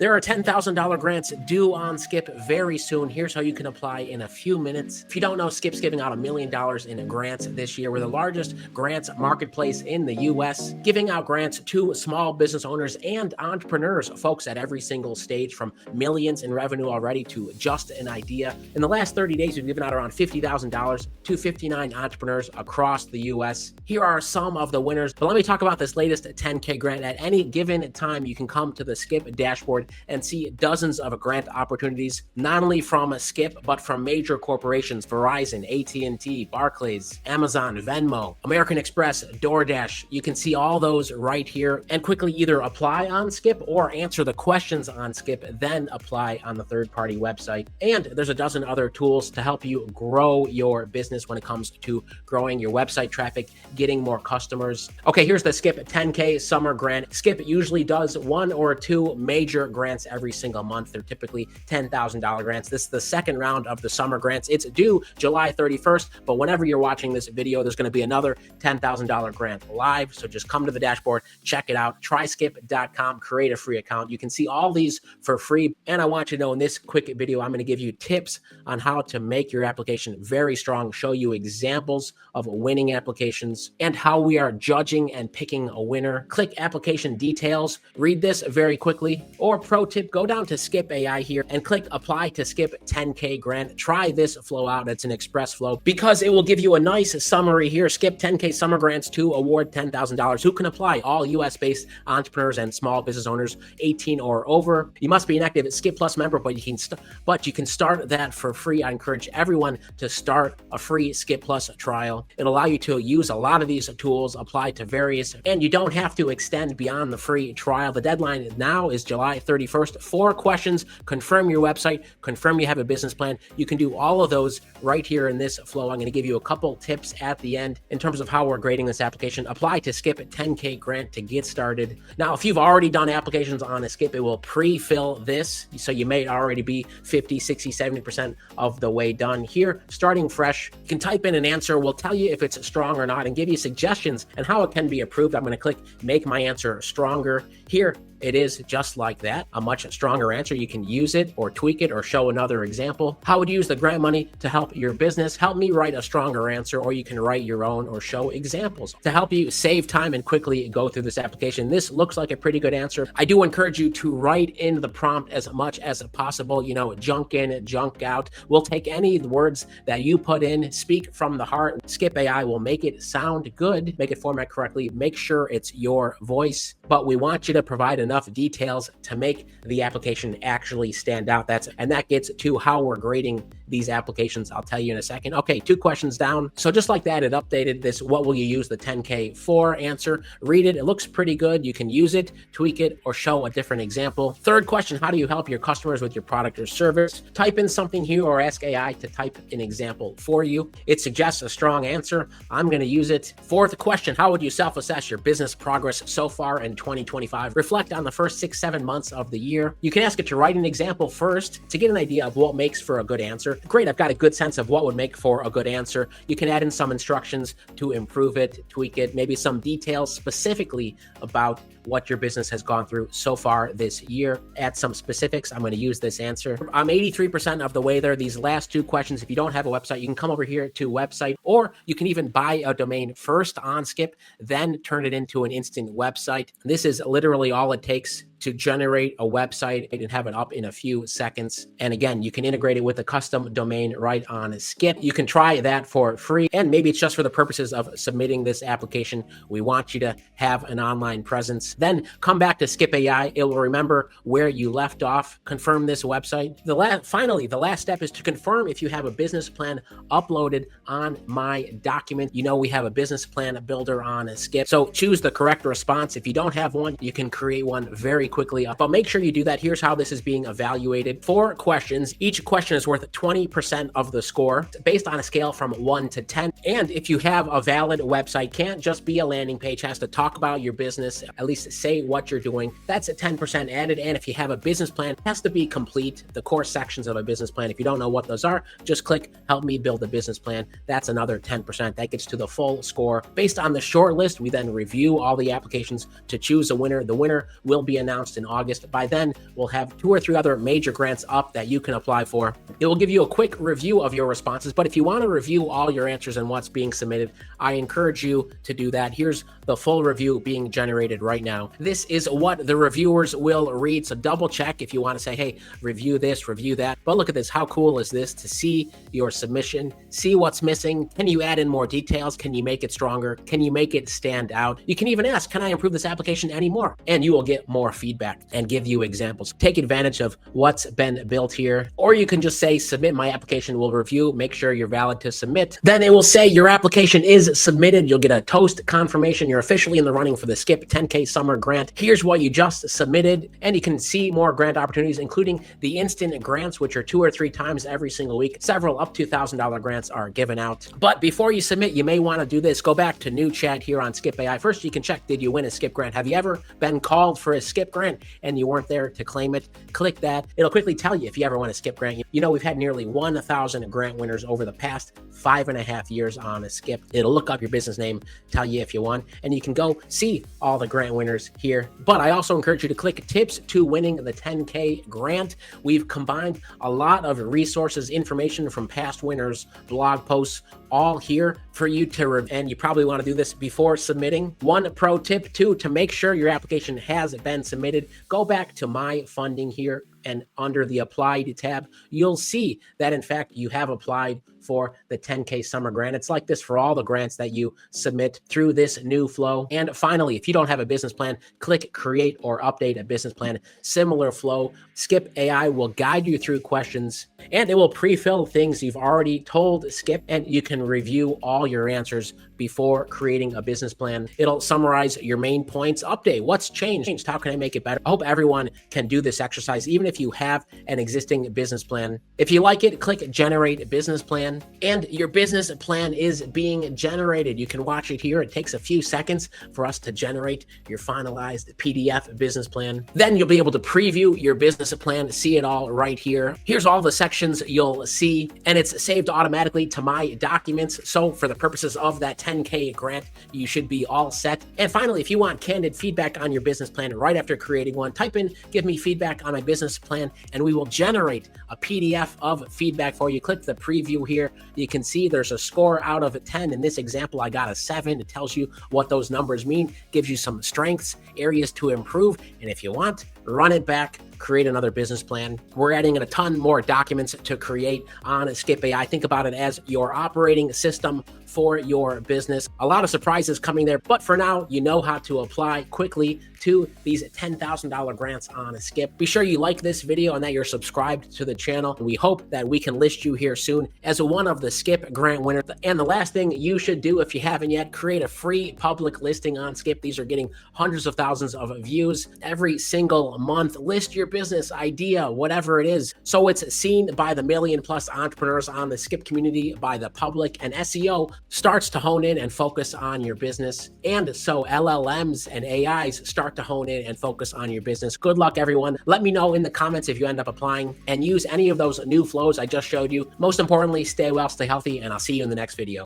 There are $10,000 grants due on Skip very soon. Here's how you can apply in a few minutes. If you don't know, Skip's giving out $1 million in grants this year. We're the largest grants marketplace in the US, giving out grants to small business owners and entrepreneurs, folks at every single stage, from millions in revenue already to just an idea. In the last 30 days, we've given out around $50,000 to 59 entrepreneurs across the US. Here are some of the winners, but let me talk about this latest 10K grant. At any given time, you can come to the Skip dashboard and see dozens of grant opportunities, not only from Skip, but from major corporations: Verizon, AT&T, Barclays, Amazon, Venmo, American Express, DoorDash. You can see all those right here and quickly either apply on Skip or answer the questions on Skip, then apply on the third-party website. And there's a dozen other tools to help you grow your business when it comes to growing your website traffic, getting more customers. Okay, here's the Skip 10K summer grant. Skip usually does one or two major grants every single month. They're typically $10,000 grants. This is the second round of the summer grants. It's due July 31st, but whenever you're watching this video, there's going to be another $10,000 grant live. So just come to the dashboard, check it out, tryskip.com, create a free account. You can see all these for free. And I want you to know, in this quick video, I'm going to give you tips on how to make your application very strong, show you examples of winning applications, and how we are judging and picking a winner. Click application details, read this very quickly. Or pro tip, go down to Skip AI here and click apply to Skip 10K grant. Try this flow out. It's an express flow because it will give you a nice summary here. Skip 10K summer grants to award $10,000. Who can apply? All US-based entrepreneurs and small business owners 18 or over. You must be an active Skip Plus member, but you can start that for free. I encourage everyone to start a free Skip Plus trial. It'll allow you to use a lot of these tools, apply to various, and you don't have to extend beyond the free trial. The deadline now is July 31st. 4 questions, confirm your website, confirm you have a business plan. You can do all of those right here in this flow. I'm going to give you a couple tips at the end in terms of how we're grading this application. Apply to Skip 10K grant to get started. Now, if you've already done applications on a Skip, it will pre-fill this. So you may already be 50, 60, 70% of the way done. Here, starting fresh, you can type in an answer. We'll tell you if it's strong or not and give you suggestions and how it can be approved. I'm going to click make my answer stronger. Here, it is just like that, a much stronger answer. You can use it or tweak it or show another example. How would you use the grant money to help your business? Help me write a stronger answer, or you can write your own or show examples to help you save time and quickly go through this application. This looks like a pretty good answer. I do encourage you to write in the prompt as much as possible. You know, junk in, junk out. We'll take any words that you put in, speak from the heart. Skip AI will make it sound good, make it format correctly, make sure it's your voice, but we want you to provide enough details to make the application actually stand out. And that gets to how we're grading these applications. I'll tell you in a second. Okay, 2 questions down. So just like that, it updated this what will you use the 10K for answer. Read it. It looks pretty good. You can use it, tweak it, or show a different example. 3rd question, how do you help your customers with your product or service? Type in something here or ask AI to type an example for you. It suggests a strong answer. I'm going to use it. 4th question, how would you self-assess your business progress so far in 2025? Reflect on the first 6-7 months of the year. You can ask it to write an example first to get an idea of what makes for a good answer. Great, I've got a good sense of what would make for a good answer. You can add in some instructions to improve it, tweak it, maybe some details specifically about what your business has gone through so far this year. Add some specifics. I'm going to use this answer. I'm 83% of the way there. These last 2 questions, if you don't have a website, you can come over here to website, or you can even buy a domain first on Skip, then turn it into an instant website. This is literally all it takes to generate a website and have it up in a few seconds. And again, you can integrate it with a custom domain right on Skip. You can try that for free, and maybe it's just for the purposes of submitting this application. We want you to have an online presence. Then come back to Skip AI. It will remember where you left off. Confirm this website. Finally, the last step is to confirm if you have a business plan uploaded on my document. You know, we have a business plan builder on Skip. So choose the correct response. If you don't have one, you can create one very quickly, but make sure you do that. Here's how this is being evaluated. 4 questions. Each question is worth 20% of the score based on a scale from 1 to 10. And if you have a valid website, can't just be a landing page, has to talk about your business, at least say what you're doing. That's a 10% added. And if you have a business plan, it has to be complete, the core sections of a business plan. If you don't know what those are, just click help me build a business plan. That's another 10%. That gets to the full score. Based on the short list, we then review all the applications to choose a winner. The winner will be announced announced in August. By then, we'll have 2 or 3 other major grants up that you can apply for. It will give you a quick review of your responses, but if you want to review all your answers and what's being submitted, I encourage you to do that. Here's the full review being generated right now. This is what the reviewers will read, so double check if you want to say, hey, review this, review that. But look at this. How cool is this to see your submission, see what's missing? Can you add in more details? Can you make it stronger? Can you make it stand out? You can even ask, can I improve this application anymore? And you will get more feedback and give you examples. Take advantage of what's been built here. Or you can just say, submit my application, we'll review, make sure you're valid to submit. Then it will say your application is submitted. You'll get a toast confirmation. You're officially in the running for the Skip 10K Summer Grant. Here's what you just submitted. And you can see more grant opportunities, including the instant grants, which are 2 or 3 times every single week. Several up to $1,000 grants are given out. But before you submit, you may want to do this. Go back to new chat here on Skip AI. First, you can check, did you win a Skip grant? Have you ever been called for a Skip grant and you weren't there to claim it? Click that. It'll quickly tell you if you ever won a Skip grant. You know, we've had nearly 1,000 grant winners over the past 5.5 years on a Skip. It'll look up your business name, tell you if you won, and you can go see all the grant winners here. But I also encourage you to click tips to winning the 10K grant. We've combined a lot of resources, information from past winners, blog posts, all here for you to and you probably want to do this before submitting. One pro tip, too, to make sure your application has been submitted, go back to my funding here, and under the applied tab, you'll see that in fact you have applied for the 10K Summer Grant. It's like this for all the grants that you submit through this new flow. And finally, if you don't have a business plan, click create or update a business plan. Similar flow. Skip AI will guide you through questions and it will pre-fill things you've already told Skip, and you can review all your answers before creating a business plan. It'll summarize your main points, update what's changed, how can I make it better. I hope everyone can do this exercise, even if you have an existing business plan. If you like it, click generate business plan, and your business plan is being generated. You can watch it here. It takes a few seconds for us to generate your finalized PDF business plan. Then you'll be able to preview your business plan, see it all right here. Here's all the sections you'll see, and it's saved automatically to my documents. So for the purposes of that 10K grant, you should be all set. And finally, if you want candid feedback on your business plan right after creating one, type in, give me feedback on my business plan, and we will generate a PDF of feedback for you. Click the preview here. You can see there's a score out of 10. In this example, I got a 7. It tells you what those numbers mean, gives you some strengths, areas to improve. And if you want, run it back, create another business plan. We're adding in a ton more documents to create on Skip AI. Think about it as your operating system for your business. A lot of surprises coming there, but for now, you know how to apply quickly to these $10,000 grants on Skip. Be sure you like this video and that you're subscribed to the channel. We hope that we can list you here soon as one of the Skip grant winners. And the last thing you should do, if you haven't yet, create a free public listing on Skip. These are getting hundreds of thousands of views every single month. List your business idea, whatever it is, so it's seen by the million-plus entrepreneurs on the Skip community, by the public, and SEO starts to hone in and focus on your business. And so LLMs and AIs start to hone in and focus on your business. Good luck, everyone. Let me know in the comments if you end up applying and use any of those new flows I just showed you. Most importantly, stay well, stay healthy, and I'll see you in the next video.